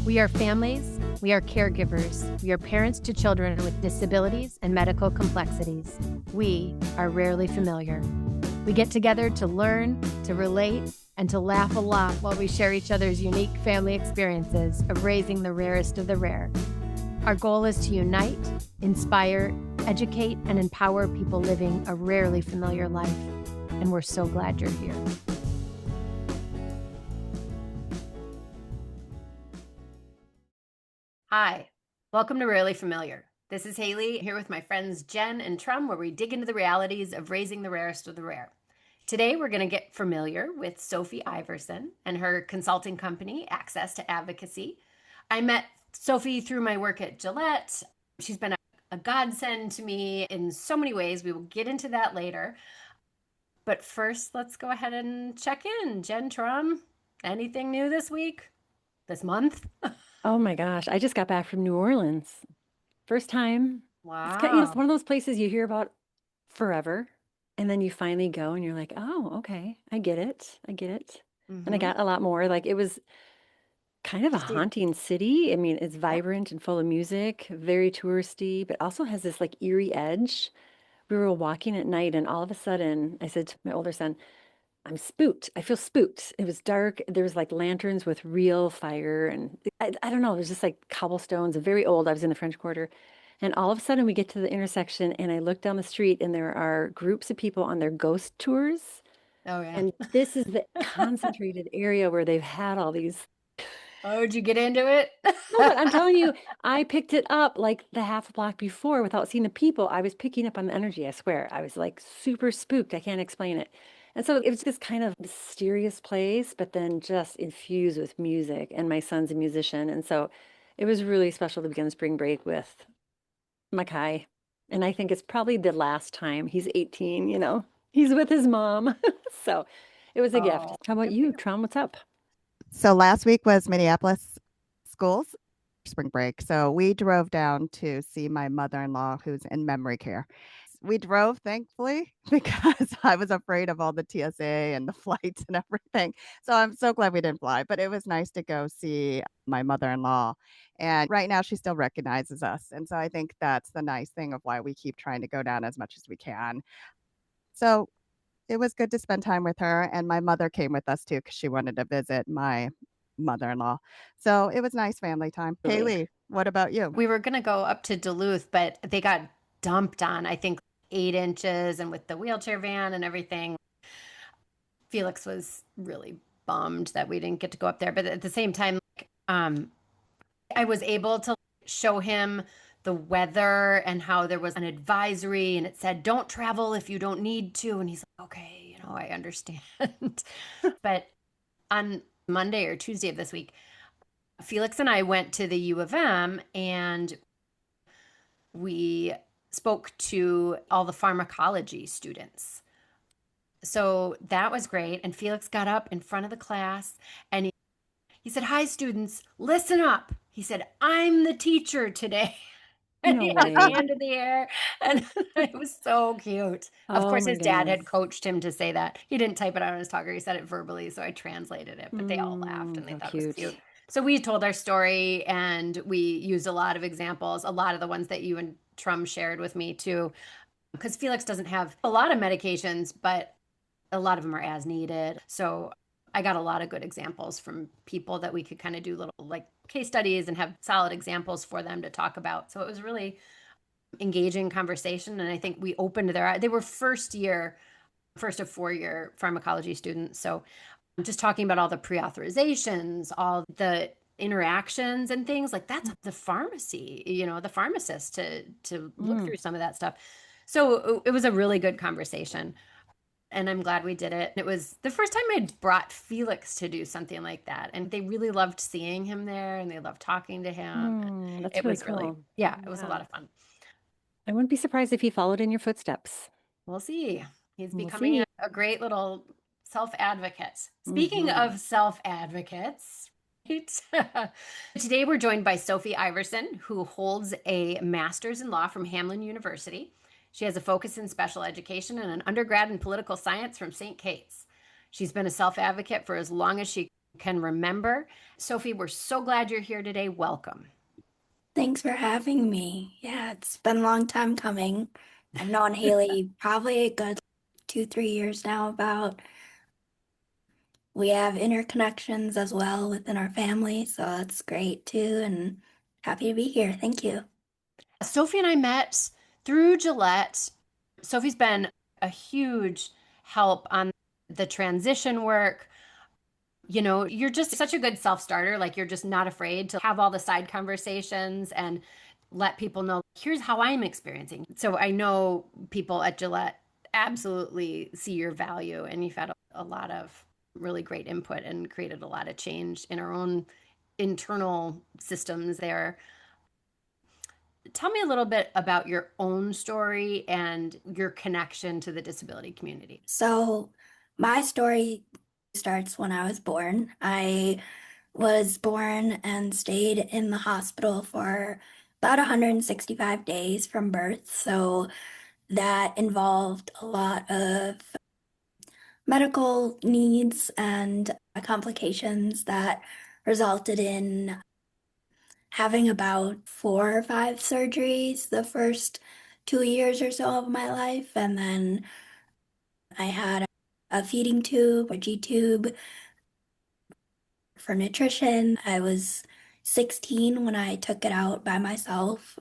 We are families, we are caregivers, we are parents to children with disabilities and medical complexities. We are rarely familiar. We get together to learn, to relate, and to laugh a lot while we share each other's unique family experiences of raising the rarest of the rare. Our goal is to unite, inspire, educate, and empower people living a rarely familiar life. And we're so glad you're here. Hi, welcome to Rarely Familiar. This is Haley here with my friends Jen and Tram, where we dig into the realities of raising the rarest of the rare. Today, we're going to get familiar with Sophie Iverson and her consulting company, Access to Advocacy. I met Sophie through my work at Gillette. She's been a godsend to me in so many ways. We will get into that later. But first, let's go ahead and check in. Jen, Tram, anything new this week? This month? Oh my gosh, I just got back from New Orleans. First time. It's kind Wow. it's one of those places you hear about forever, and then you finally go and you're like, "Oh, okay. I get it. I get it." And I Mm-hmm. got a lot more. Like it was kind of a Just did. haunting city. I mean, it's Yep. vibrant and full of music, very touristy, but also has this like eerie edge. We were walking at night and all of a sudden I said to my older son, I'm spooked. I feel spooked. It was dark. There was like lanterns with real fire and I don't know, it was just like cobblestones, very old. I was in the French Quarter. And all of a sudden we get to the intersection and I look down the street and there are groups of people on their ghost tours. Oh, yeah. And this is the concentrated area where they've had all these. Oh, did you get into it? No, but I'm telling you, I picked it up like the half a block before without seeing the people. I was picking up on the energy, I swear. I was like super spooked. I can't explain it. And so it was this kind of mysterious place, but then just infused with music. And my son's a musician. And so it was really special to begin spring break with Makai. And I think it's probably the last time he's 18, he's with his mom. So it was a gift. Oh, How about good for you, you. Tron? What's up? So last week was Minneapolis schools spring break. So we drove down to see my mother-in-law who's in memory care. We drove, thankfully, because I was afraid of all the TSA and the flights and everything. So I'm so glad we didn't fly, but it was nice to go see my mother-in-law. And right now she still recognizes us. And so I think that's the nice thing of why we keep trying to go down as much as we can. So it was good to spend time with her, and my mother came with us too because she wanted to visit my mother-in-law. So it was nice family time. Really? Haley, what about you? We were going to go up to Duluth, but they got dumped on, I think, 8 inches and with the wheelchair van and everything. Felix was really bummed that we didn't get to go up there. But at the same time, I was able to show him the weather and how there was an advisory and it said, don't travel if you don't need to. And he's like, okay, I understand. But on Monday or Tuesday of this week, Felix and I went to the U of M and we spoke to all the pharmacology students. So that was great. And Felix got up in front of the class and he said, hi, students, listen up. He said, I'm the teacher today. And No he had his way. hand in the air. And it was so cute. Of Oh course, my his dad goodness. had coached him to say that. He didn't type it out on his talker. He said it verbally. So I translated it, but they all laughed and they How thought it was cute. cute. So we told our story and we used a lot of examples, a lot of the ones that you and Trum shared with me too. Because Felix doesn't have a lot of medications, but a lot of them are as needed. So I got a lot of good examples from people that we could kind of do little like case studies and have solid examples for them to talk about. So it was really engaging conversation. And I think we opened they were first of 4 year pharmacology students. So just talking about all the pre-authorizations, all the interactions and things like that's the pharmacy, the pharmacist to look Mm. through some of that stuff. So it was a really good conversation and I'm glad we did it. It was the first time I'd brought Felix to do something like that. And they really loved seeing him there and they loved talking to him. And That's it really was really, cool. yeah, it was a Yeah. lot of fun. I wouldn't be surprised if he followed in your footsteps. We'll see. He's We'll becoming see. a great little self-advocate. Speaking Hmm. of self-advocates, today we're joined by Sophie Iverson, who holds a master's in law from Hamline University. She has a focus in special education and an undergrad in political science from St. Kate's. She's been a self-advocate for as long as she can remember. Sophie, we're so glad you're here today. Welcome. Thanks for having me. Yeah, it's been a long time coming. I've known Haley probably a good 2, 3 years now about. We have interconnections as well within our family, so that's great too, and happy to be here. Thank you. Sophie and I met through Gillette. Sophie's been a huge help on the transition work. You're just such a good self-starter. Like you're just not afraid to have all the side conversations and let people know, here's how I'm experiencing. So I know people at Gillette absolutely see your value, and you've had a lot of really great input and created a lot of change in our own internal systems there. Tell me a little bit about your own story and your connection to the disability community. So, my story starts when I was born. I was born and stayed in the hospital for about 165 days from birth. So, that involved a lot of medical needs and complications that resulted in having about 4 or 5 surgeries the first 2 years or so of my life. And then I had a feeding tube, a G tube for nutrition. I was 16 when I took it out by myself.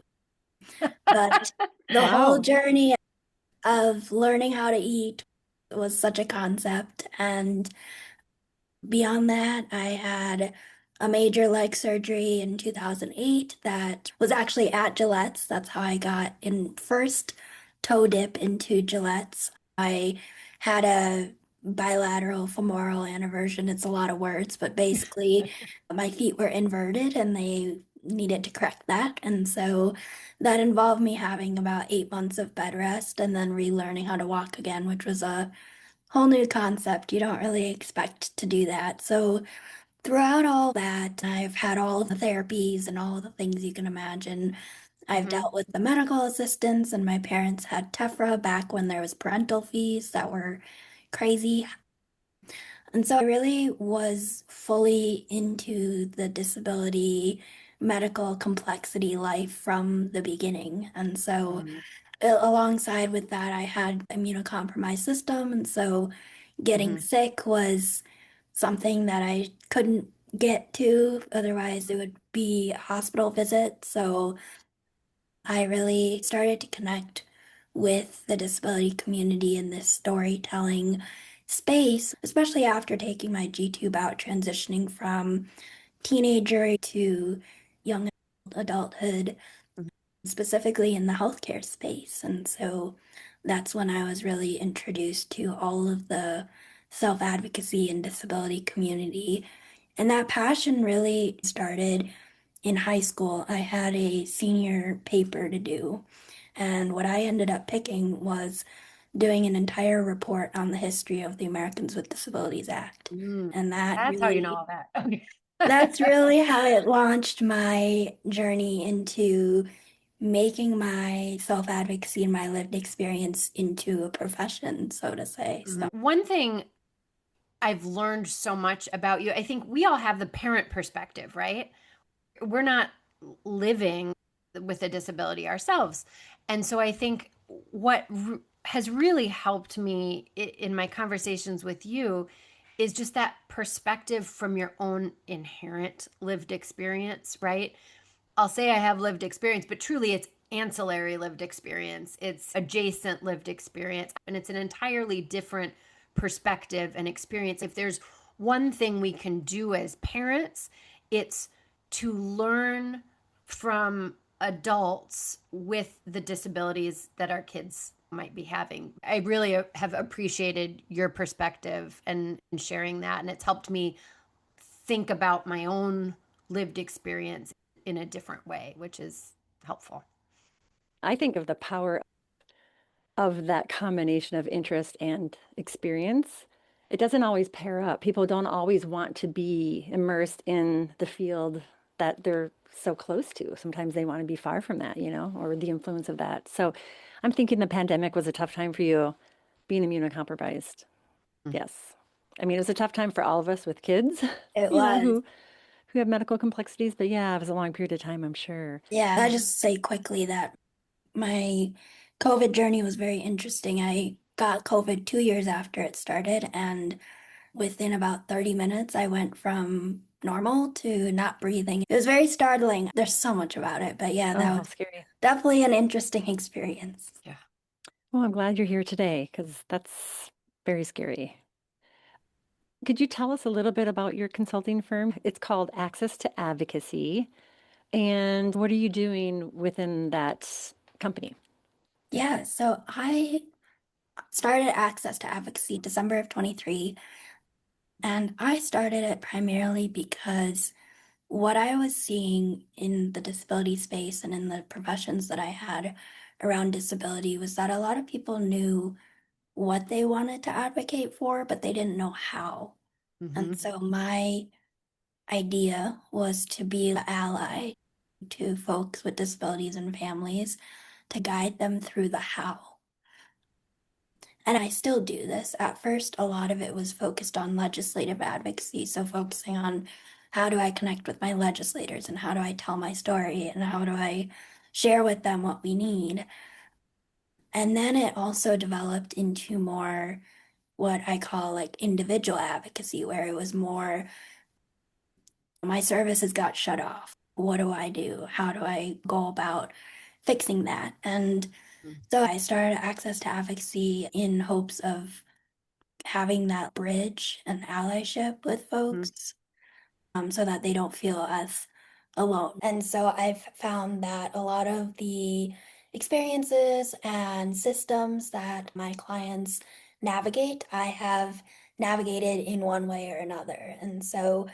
But the whole Wow. journey of learning how to eat was such a concept. And beyond that, I had a major leg surgery in 2008 that was actually at Gillette's. That's how I got in first toe dip into Gillette's. I had a bilateral femoral aneurysm. It's a lot of words, but basically my feet were inverted and they needed to correct that. And so that involved me having about 8 months of bed rest and then relearning how to walk again, which was a whole new concept. You don't really expect to do that. So throughout all that, I've had all the therapies and all the things you can imagine. I've Mhm. dealt with the medical assistants, and my parents had Tefra back when there was parental fees that were crazy. And so I really was fully into the disability medical complexity life from the beginning. And so Mhm. alongside with that, I had immunocompromised system, and so getting Mhm. sick was something that I couldn't get to, otherwise it would be a hospital visit. So I really started to connect with the disability community in this storytelling space, especially after taking my G-tube out, transitioning from teenager to young adulthood, specifically in the healthcare space. And so that's when I was really introduced to all of the self-advocacy and disability community. And that passion really started in high school. I had a senior paper to do, and what I ended up picking was doing an entire report on the history of the Americans with Disabilities Act. Mm. And That's how you know all that. Okay. that's really how it launched my journey into making my self-advocacy and my lived experience into a profession, so to say. So, One thing I've learned so much about you, I think we all have the parent perspective, right? We're not living with a disability ourselves. And so I think what has really helped me in my conversations with you is just that perspective from your own inherent lived experience, right? I'll say I have lived experience, but truly it's ancillary lived experience. It's adjacent lived experience, and it's an entirely different perspective and experience. If there's one thing we can do as parents, it's to learn from adults with the disabilities that our kids might be having. I really have appreciated your perspective and sharing that, and it's helped me think about my own lived experience in a different way, which is helpful. I think of the power of that combination of interest and experience. It doesn't always pair up. People don't always want to be immersed in the field that they're so close to. Sometimes they want to be far from that, or the influence of that. So I'm thinking the pandemic was a tough time for you being immunocompromised. Mm. Yes. I mean, it was a tough time for all of us with kids, It you know, was. who have medical complexities. But yeah, it was a long period of time, I'm sure. Yeah, I just say quickly that my COVID journey was very interesting. I got COVID 2 years after it started, and within about 30 minutes, I went from normal to not breathing. It was very startling. There's so much about it, but yeah, Oh, that how was scary. definitely an interesting experience. Yeah. Well, I'm glad you're here today because that's very scary. Could you tell us a little bit about your consulting firm? It's called Access to Advocacy. And what are you doing within that company? Yeah, so I started Access to Advocacy December of 23, and I started it primarily because what I was seeing in the disability space and in the professions that I had around disability was that a lot of people knew what they wanted to advocate for, but they didn't know how. Mm-hmm. And so my idea was to be an ally to folks with disabilities and families to guide them through the how. And I still do this. At first, a lot of it was focused on legislative advocacy. So, focusing on how do I connect with my legislators and how do I tell my story and how do I share with them what we need. And then it also developed into more what I call like individual advocacy, where it was more my services got shut off. What do I do? How do I go about fixing that? And so I started Access to Advocacy in hopes of having that bridge and allyship with Mm-hmm. folks, so that they don't feel as alone. And so I've found that a lot of the experiences and systems that my clients navigate, I have navigated in one way or another. And so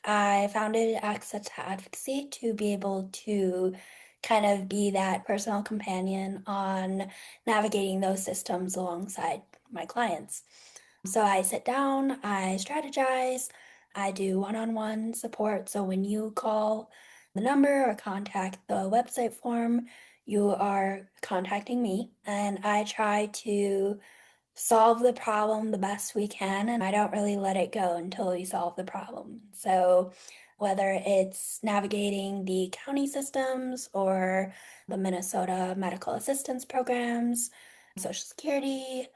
I founded Access to Advocacy to be able to kind of be that personal companion on navigating those systems alongside my clients. So I sit down, I strategize, I do one-on-one support. So when you call the number or contact the website form, you are contacting me, and I try to solve the problem the best we can, and I don't really let it go until we solve the problem. So whether it's navigating the county systems or the Minnesota medical assistance programs, Social Security,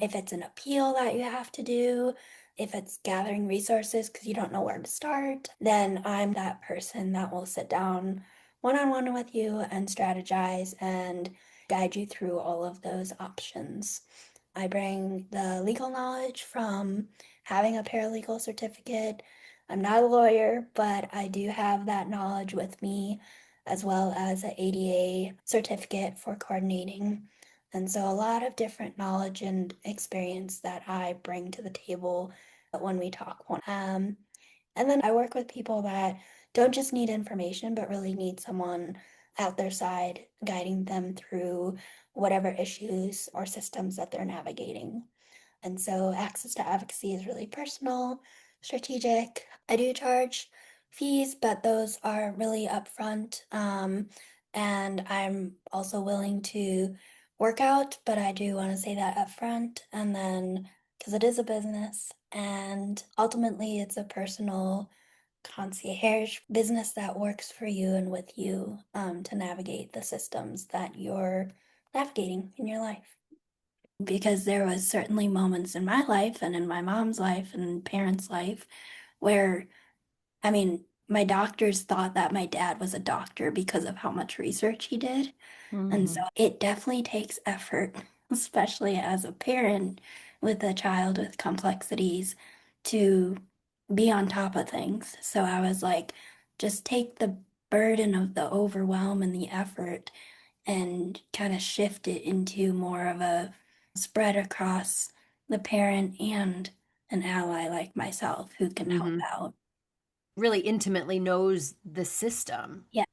if it's an appeal that you have to do, if it's gathering resources because you don't know where to start, then I'm that person that will sit down one-on-one with you and strategize and guide you through all of those options. I bring the legal knowledge from having a paralegal certificate. I'm not a lawyer, but I do have that knowledge with me, as well as an ADA certificate for coordinating. And so, a lot of different knowledge and experience that I bring to the table when we talk. And then I work with people that don't just need information, but really need someone at their side guiding them through whatever issues or systems that they're navigating. And so access to advocacy is really personal, strategic. I do charge fees, but those are really upfront. And I'm also willing to work out, but I do want to say that upfront. And then, because it is a business, and ultimately it's a personal concierge business that works for you and with you, to navigate the systems that you're navigating in your life. Because there was certainly moments in my life and in my mom's life and parents' life where, I mean, my doctors thought that my dad was a doctor because of how much research he did. And so Hmm. it definitely takes effort, especially as a parent with a child with complexities, to be on top of things. So I was like, just take the burden of the overwhelm and the effort and kind of shift it into more of a spread across the parent and an ally like myself who can help Mm-hmm. out. Really intimately knows the system. Yeah.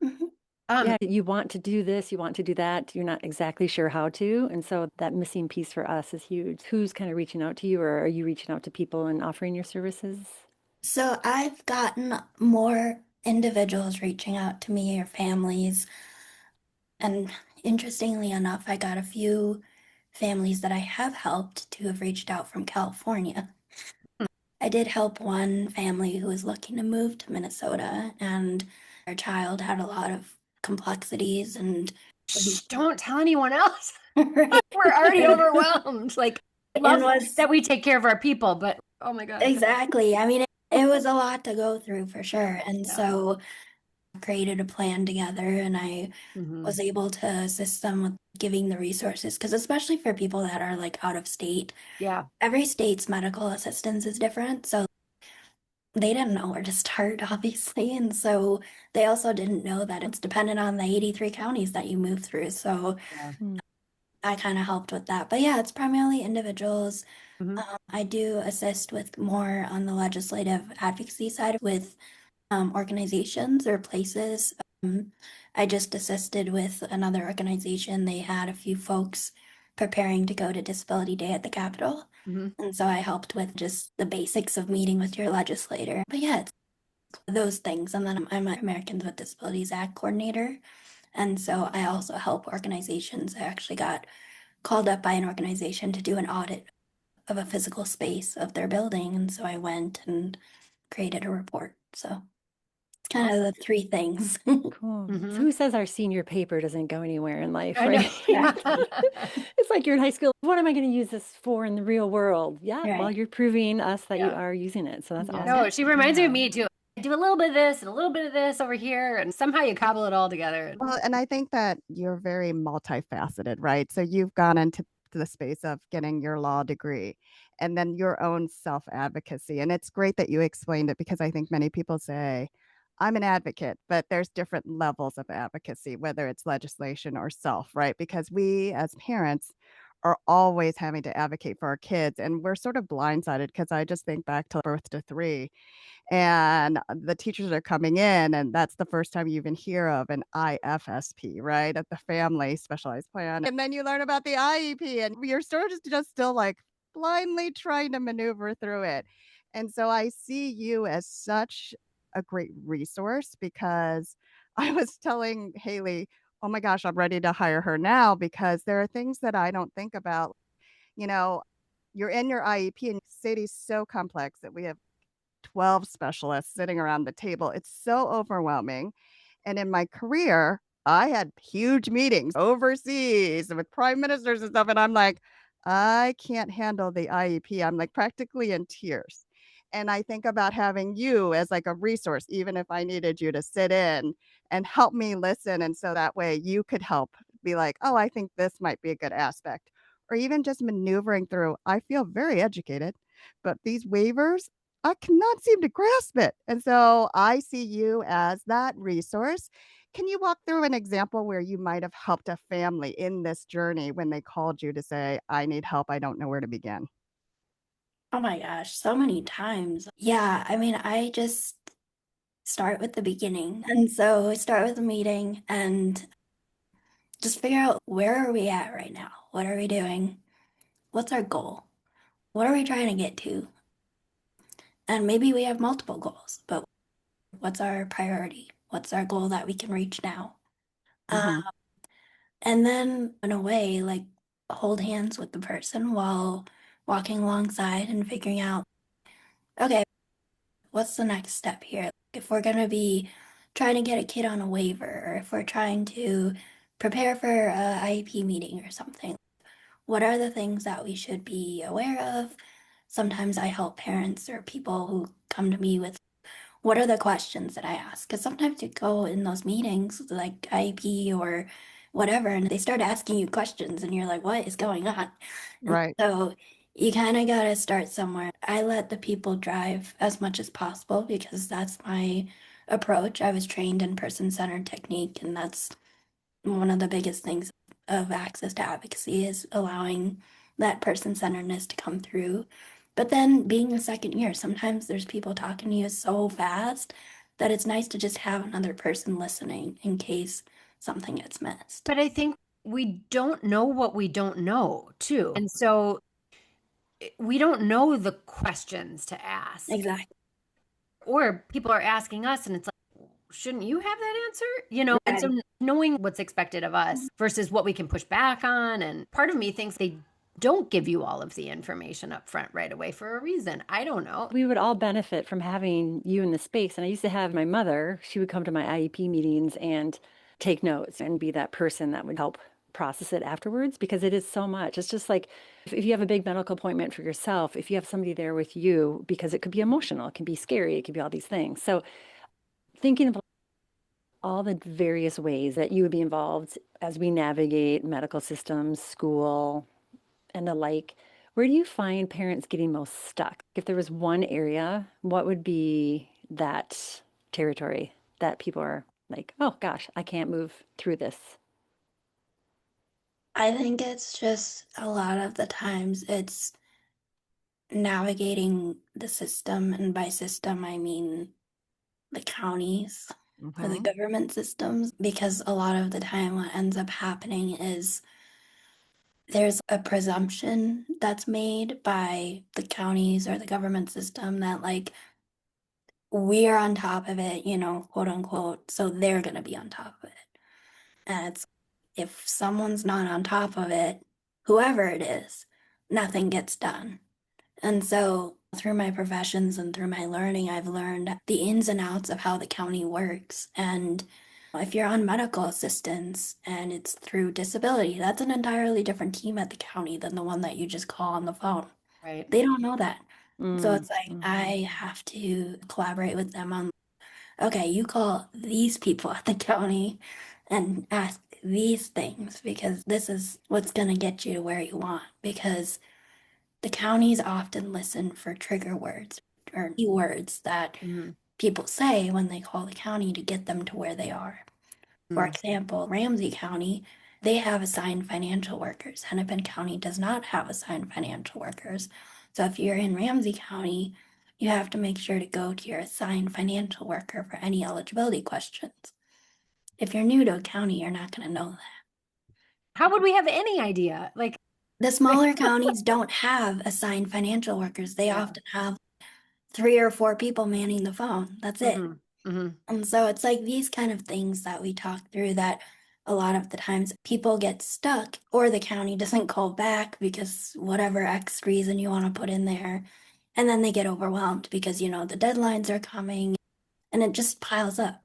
Mhm. Um, Yeah, you want to do this, you want to do that. You're not exactly sure how to. And so that missing piece for us is huge. Who's kind of reaching out to you, or are you reaching out to people and offering your services? So I've gotten more individuals reaching out to me or families. And interestingly enough, I got a few families that I have helped to have reached out from California. I did help one family who was looking to move to Minnesota, and their child had a lot of complexities and Shh, don't tell anyone else. right. We're already And, overwhelmed. Like, and love was that we take care of our people, but oh my God. exactly. I mean, it was a lot to go through for sure. And Yeah. so I created a plan together, and I Mhm. was able to assist them with giving the resources because especially for people that are like out of state, Yeah. every state's medical assistance is different. So they didn't know where to start, obviously. And so they also didn't know that it's dependent on the 83 counties that you move through. So Yeah. I kind of helped with that. But yeah, it's primarily individuals. Mhm. I do assist with more on the legislative advocacy side with organizations or places. I just assisted with another organization. They had a few folks preparing to go to Disability Day at the Capitol. Mhm. And so I helped with just the basics of meeting with your legislator. But yeah, it's those things. And then I'm an Americans with Disabilities Act coordinator. And so I also help organizations. I actually got called up by an organization to do an audit of a physical space of their building. And so I went and created a report. So it's kind of Awesome. the three things. Cool. So Mhm. who says our senior paper doesn't go anywhere in life, I know. right? It's like you're in high school. What am I going to use this for in the real world? Yeah, well, Right. you're proving us that you Yeah. are using it. So that's Yeah. awesome. No, she reminds me of me too. I do a little bit of this and a little bit of this over here, and somehow you cobble it all together. Well, and I think that you're very multifaceted, right? So you've gone into the space of getting your law degree and then your own self advocacy. And it's great that you explained it because I think many people say, I'm an advocate, but there's different levels of advocacy, whether it's legislation or self, right? Because we as parents are always having to advocate for our kids. And we're sort of blindsided because I just think back to birth to three and the teachers are coming in and that's the first time you even hear of an IFSP, right? At the family specialized plan. And then you learn about the IEP and you're sort of just still like blindly trying to maneuver through it. And so I see you as such a great resource because I was telling Haley, oh my gosh, I'm ready to hire her now because there are things that I don't think about. You know, you're in your IEP and Sadie's so complex that we have 12 specialists sitting around the table. It's so overwhelming. And in my career, I had huge meetings overseas with prime ministers and stuff. And I'm like, I can't handle the IEP. I'm like practically in tears. And I think about having you as like a resource, even if I needed you to sit in and help me listen. And so that way you could help be like, oh, I think this might be a good aspect. Or even just maneuvering through, I feel very educated, but these waivers, I cannot seem to grasp it. And so I see you as that resource. Can you walk through an example where you might have helped a family in this journey when they called you to say, I need help, I don't know where to begin? Oh my gosh, so many times. Yeah, I mean, I just start with the beginning. And so we start with a meeting and just figure out where are we at right now? What are we doing? What's our goal? What are we trying to get to? And maybe we have multiple goals, but what's our priority? What's our goal that we can reach now? Uh, Hmm. and then, in a way, like hold hands with the person while walking alongside and figuring out, okay, what's the next step here? If we're going to be trying to get a kid on a waiver, or if we're trying to prepare for a IEP meeting or something, what are the things that we should be aware of? Sometimes I help parents or people who come to me with what are the questions that I ask? Because sometimes you go in those meetings like IEP or whatever, and they start asking you questions, and you're like, what is going on? And Right. so you kind of got to start somewhere. I let the people drive as much as possible because that's my approach. I was trained in person-centered technique, and that's one of the biggest things of access to advocacy is allowing that person-centeredness to come through. But then being a second year, sometimes there's people talking to you so fast that it's nice to just have another person listening in case something gets missed. But I think we don't know what we don't know, too. And so we don't know the questions to ask. Exactly. Or people are asking us, and it's like, shouldn't you have that answer? And so Right. knowing what's expected of us versus what we can push back on. And part of me thinks they don't give you all of the information up front right away for a reason. I don't know. We would all benefit from having you in the space. And I used to have my mother, she would come to my IEP meetings and take notes and be that person that would help process it afterwards, because it is so much. It's just like if you have a big medical appointment for yourself, if you have somebody there with you, because it could be emotional, it can be scary, it could be all these things. So thinking of all the various ways that you would be involved as we navigate medical systems, school, and the like, where do you find parents getting most stuck? If there was one area, what would be that territory that people are like, oh gosh, I can't move through this? I think it's just a lot of the times it's navigating the system, and by system, I mean the counties or the Mm-hmm. government systems, because a lot of the time what ends up happening is there's a presumption that's made by the counties or the government system that, like, we are on top of it, quote unquote, so they're going to be on top of it. And it's, if someone's not on top of it, whoever it is, nothing gets done. And so through my professions and through my learning, I've learned the ins and outs of how the county works. And if you're on medical assistance and it's through disability, that's an entirely different team at the county than the one that you just call on the phone. Right. They don't know that. So Mm, it's like mhm. I have to collaborate with them on, okay, you call these people at the county and ask these things, because this is what's going to get you to where you want. Because the counties often listen for trigger words or words that Mm-hmm. people say when they call the county to get them to where they are. For example, Ramsey County, they have assigned financial workers. Hennepin County does not have assigned financial workers. So if you're in Ramsey County, you have to make sure to go to your assigned financial worker for any eligibility questions. If you're new to a county, you're not going to know that. How would we have any idea? Like, The smaller counties don't have assigned financial workers. They yeah. often have 3 or 4 people manning the phone. That's it. Mm-hmm. Mm-hmm. And so it's like these kind of things that we talk through that a lot of the times people get stuck, or the county doesn't call back because whatever X reason you want to put in there. And then they get overwhelmed because, the deadlines are coming and it just piles up.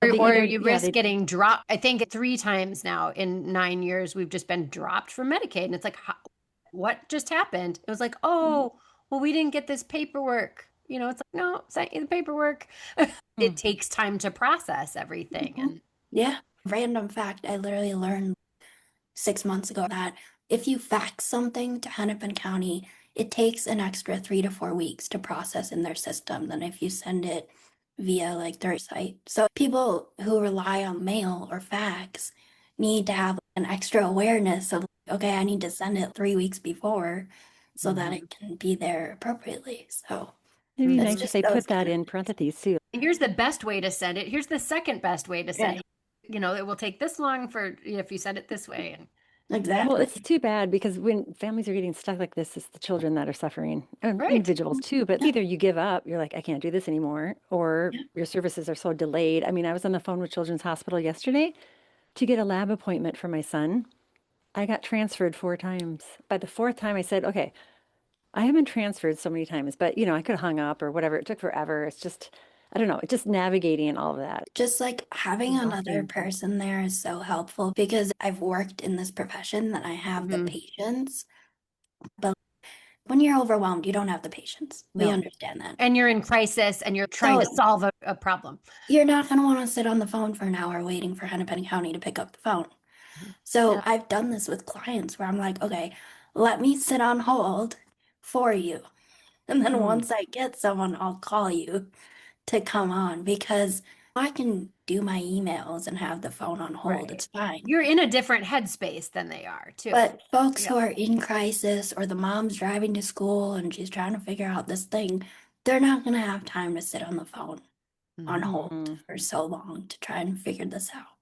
They Or either, you yeah, risk they, getting dropped. I think 3 times now in 9 years, we've just been dropped from Medicaid. And it's like, what just happened? It was like, oh, well, we didn't get this paperwork. It's like, no, sent you the paperwork. It mm, takes time to process everything. Mhm. And Yeah. Random fact, I literally learned 6 months ago that if you fax something to Hennepin County, it takes an extra 3 to 4 weeks to process in their system than if you send it via like their site. So people who rely on mail or fax need to have an extra awareness of, okay, I need to send it 3 weeks before so that Mhm. it can be there appropriately. So it'd be it's nice Mhm. if just they those put kind that of in things. parentheses too. Here's the best way to send it. Here's the second best way to send Yeah, it. It will take this long for if you send it this way. And Well, exactly. it's too bad because when families are getting stuck like this, it's the children that are suffering, and right. individuals too. But Yeah, either you give up, you're like, I can't do this anymore, or yeah. your services are so delayed. I mean, I was on the phone with Children's Hospital yesterday to get a lab appointment for my son. I got transferred 4 times. By the fourth time, I said, okay, I have been transferred so many times, but I could have hung up or whatever. It took forever. It's just, I don't know, it's just navigating all of that. Just like having another Exhausting. person there is so helpful, because I've worked in this profession that I have the Mhm. patience. But when you're overwhelmed, you don't have the patience. We No. understand that. And you're in crisis and you're trying So to solve a problem. you're not going to want to sit on the phone for an hour waiting for Hennepin County to pick up the phone. Mhm. So Yeah. I've done this with clients where I'm like, okay, let me sit on hold for you. And then Mm. once I get someone, I'll call you to come on, because I can do my emails and have the phone on hold. Right. It's fine. You're in a different headspace than they are, too. But folks Yeah. who are in crisis, or the mom's driving to school and she's trying to figure out this thing, they're not going to have time to sit on the phone on Mhm. hold Hmm. for so long to try and figure this out.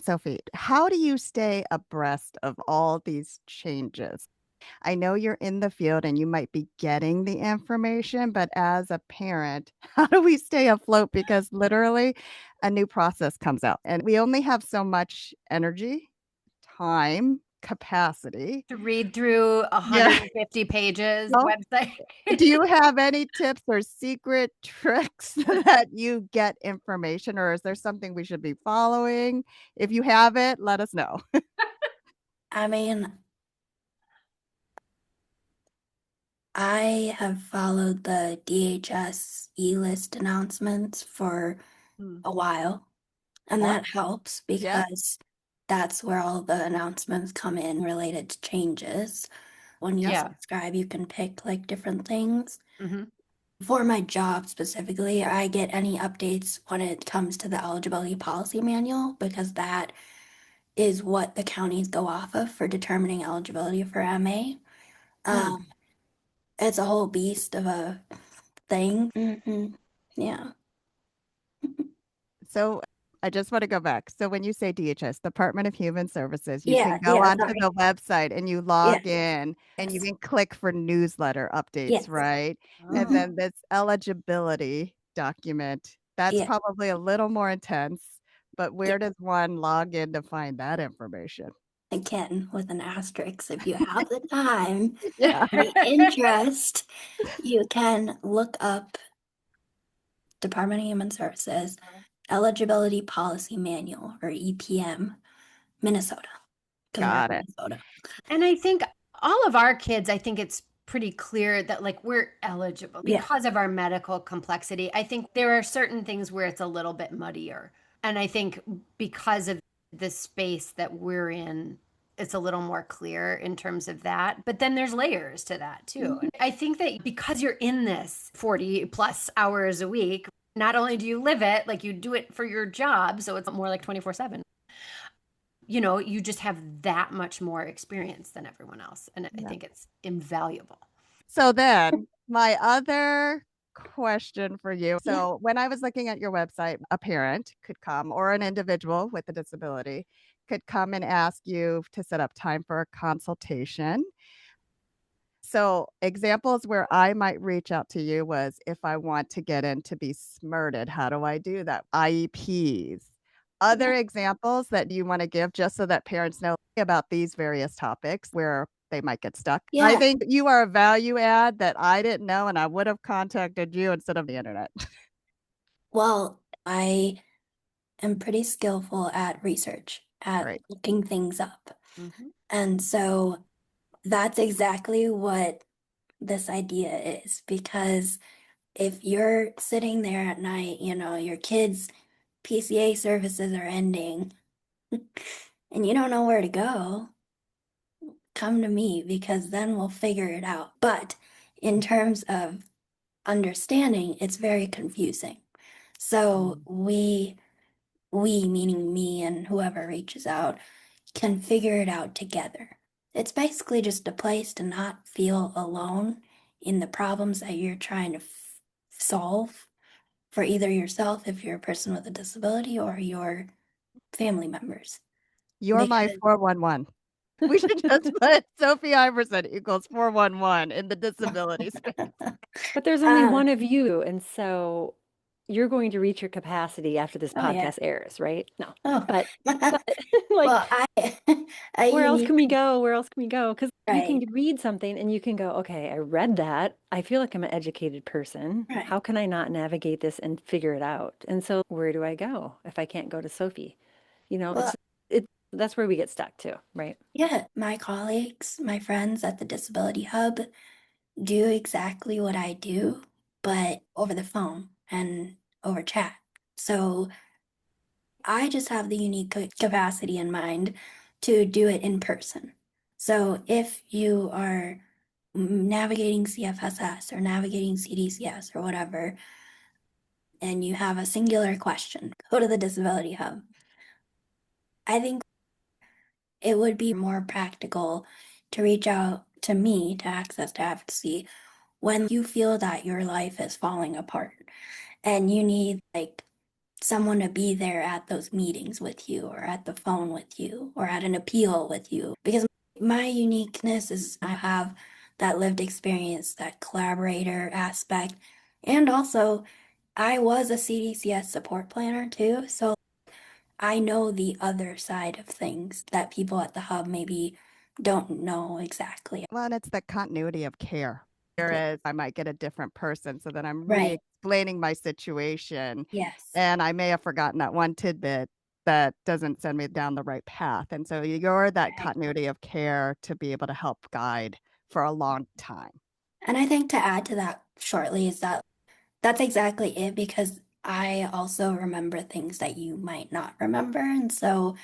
Sophie, how do you stay abreast of all these changes? I know you're in the field and you might be getting the information, but as a parent, how do we stay afloat? Because literally a new process comes out and we only have so much energy, time, capacity. To read through Yeah. 150 pages Oh, website. do you have any tips or secret tricks that you get information, or is there something we should be following? If you have it, let us know. I mean, I have followed the DHS e-list announcements for Hmm. a while, and Yeah. that helps Yeah. because that's where all the announcements come in related to changes. When you Yeah. subscribe, you can pick like different things. Hmm. For my job specifically, I get any updates when it comes to the eligibility policy manual because that is what the counties go off of for determining eligibility for MA. Hmm. Um, it's a whole beast of a thing. Yeah. So I just want to go back. So when you say DHS, Department of Human Services, you can Yeah, go yeah, onto sorry. the website and you Yeah, log in and you yes, can click for newsletter yes. updates, right? And Oh. then this eligibility document, that's Yeah, probably a little more intense, but yeah. where does one log in to find that information? Again, with an asterisk, if you have the time Yeah. and the interest, you can look up Department of Human Services Eligibility Policy Manual or EPM, Minnesota, because we're in Got it. Minnesota. And I think all of our kids, I think it's pretty clear that like we're eligible Yeah. because of our medical complexity. I think there are certain things where it's a little bit muddier. And I think because of the space that we're in, it's a little more clear in terms of that. But then there's layers to that too. Mhm. And I think that because you're in this 40 plus hours a week, not only do you live it, like you do it for your job, so it's more like 24/7. You just have that much more experience than everyone else. And I Yeah. think it's invaluable. So then, my other question for you. Yeah. So, when I was looking at your website, a parent could come or an individual with a disability could come and ask you to set up time for a consultation. So, examples where I might reach out to you was if I want to get in to be SMERTed, how do I do that? IEPs. Other Yeah. examples that you want to give just so that parents know about these various topics where they might get stuck. I Yeah. think you are a value add that I didn't know, and I would have contacted you instead of the internet. Well, I am pretty skillful at research, at Right. looking things up. Mhm. And so that's exactly what this idea is because if you're sitting there at night, your kids' PCA services are ending and you don't know where to go, come to me because then we'll figure it out. But in terms of understanding, it's very confusing. So Mm. we meaning me and whoever reaches out, can figure it out together. It's basically just a place to not feel alone in the problems that you're trying to solve for either yourself, if you're a person with a disability, or your family members. You're my Because, 411. We should just put Sophie Iverson equals 411 in the disability space. But there's only uh, one of you, and so you're going to reach your capacity after this oh yeah. podcast airs, right? No. Oh, But like, well, I, I where else can we uniquely, go? Where else can we go? Because you can right, read something and you can go, okay, I read that. I feel like I'm an educated person. right. How can I not navigate this and figure it out? And so where do I go if I can't go to Sophie? Well, It that's where we get stuck too, right? yeah, my colleagues, my friends at the Disability Hub do exactly what I do, but over the phone and over chat. So I just have the unique capacity in mind to do it in person. So if you are navigating CFSS or navigating CDCS or whatever, and you have a singular question, go to the Disability Hub. I think it would be more practical to reach out to me to access to advocacy when you feel that your life is falling apart and you need like someone to be there at those meetings with you or at the phone with you or at an appeal with you because my uniqueness is I have that lived experience, that collaborator aspect, and also I was a CDCS support planner too, so I know the other side of things that people at the hub maybe don't know exactly. Well, and it's the continuity of care. Whereas I might get a different person, so then I'm Right. re-explaining my situation, Yes. and I may have forgotten that one tidbit that doesn't send me down the right path. And so you're that Right. continuity of care to be able to help guide for a long time. And I think to add to that shortly is that that's exactly it, because I also remember things that you might not remember. And so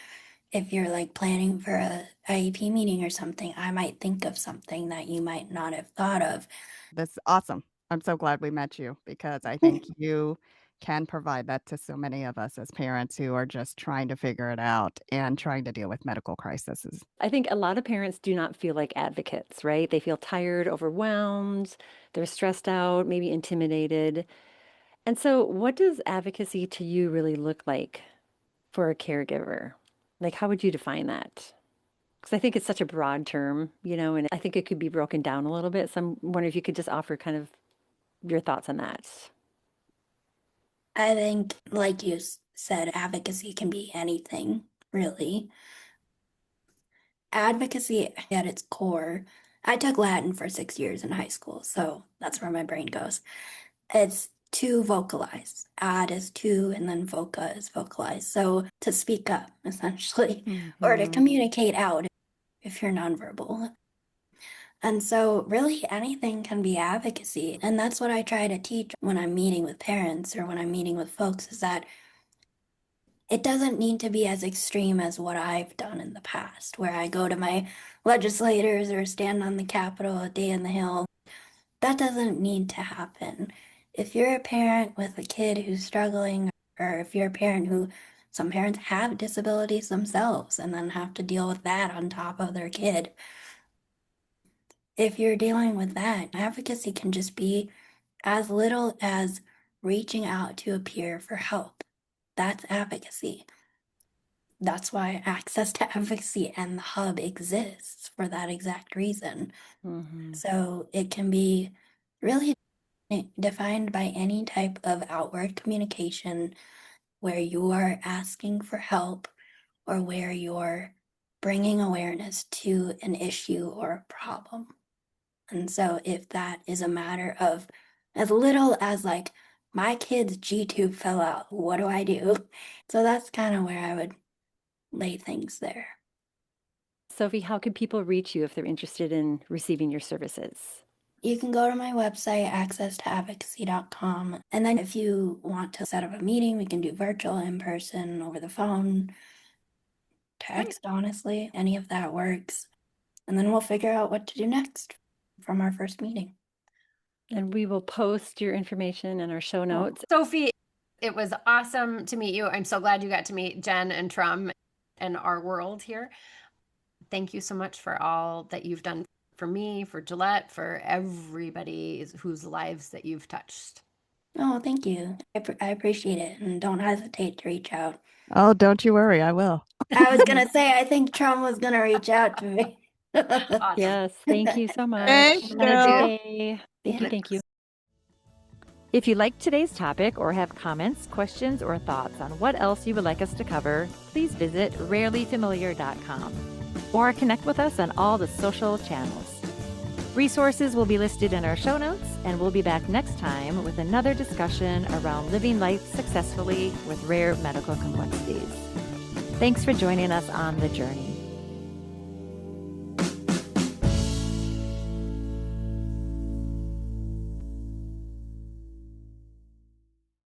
if you're like planning for a IEP meeting or something, I might think of something that you might not have thought of. That's awesome. I'm so glad we met you because I think you can provide that to so many of us as parents who are just trying to figure it out and trying to deal with medical crises. I think a lot of parents do not feel like advocates, right? They feel tired, overwhelmed, they're stressed out, maybe intimidated. And so, what does advocacy to you really look like for a caregiver? Like, how would you define that? Because I think it's such a broad term, and I think it could be broken down a little bit. So, I'm wondering if you could just offer kind of your thoughts on that. I think, like you said, advocacy can be anything, really. Advocacy at its core, I took Latin for 6 years in high school, so that's where my brain goes. It's to vocalize. Ad is to, and then voca is vocalize. So to speak up, essentially, or to communicate out if you're nonverbal. And so, really, anything can be advocacy. And that's what I try to teach when I'm meeting with parents or when I'm meeting with folks, is that it doesn't need to be as extreme as what I've done in the past, where I go to my legislators or stand on the Capitol a day in the Hill. That doesn't need to happen. If you're a parent with a kid who's struggling, or if you're a parent who, some parents have disabilities themselves and then have to deal with that on top of their kid. If you're dealing with that, advocacy can just be as little as reaching out to a peer for help. That's advocacy. That's why Access to Advocacy and the Hub exists, for that exact reason. So it can be really defined by any type of outward communication where you are asking for help or where you're bringing awareness to an issue or a problem. And so if that is a matter of as little as like, my kid's G tube fell out, what do I do? So that's kind of where I would lay things there. Sophie, how can people reach you if they're interested in receiving your services? You can go to my website, accesstoadvocacy.com. And then if you want to set up a meeting, we can do virtual, in person, over the phone, text, honestly, any of that works. And then we'll figure out what to do next from our first meeting. And we will post your information in our show notes. Sophie, it was awesome to meet you. I'm so glad you got to meet Jen and Tram and our world here. Thank you so much for all that you've done for me, for Gillette, for everybody whose lives that you've touched. Oh, thank you. I appreciate it. And don't hesitate to reach out. Oh, don't you worry, I will. I was going to say, I think Tram was going to reach out to me. Awesome. Yes, thank you so much. Thank Have a good day. Yeah. Thank you. If you liked today's topic or have comments, questions, or thoughts on what else you would like us to cover, please visit rarelyfamiliar.com or connect with us on all the social channels. Resources will be listed in our show notes, and we'll be back next time with another discussion around living life successfully with rare medical complexities. Thanks for joining us on the journey.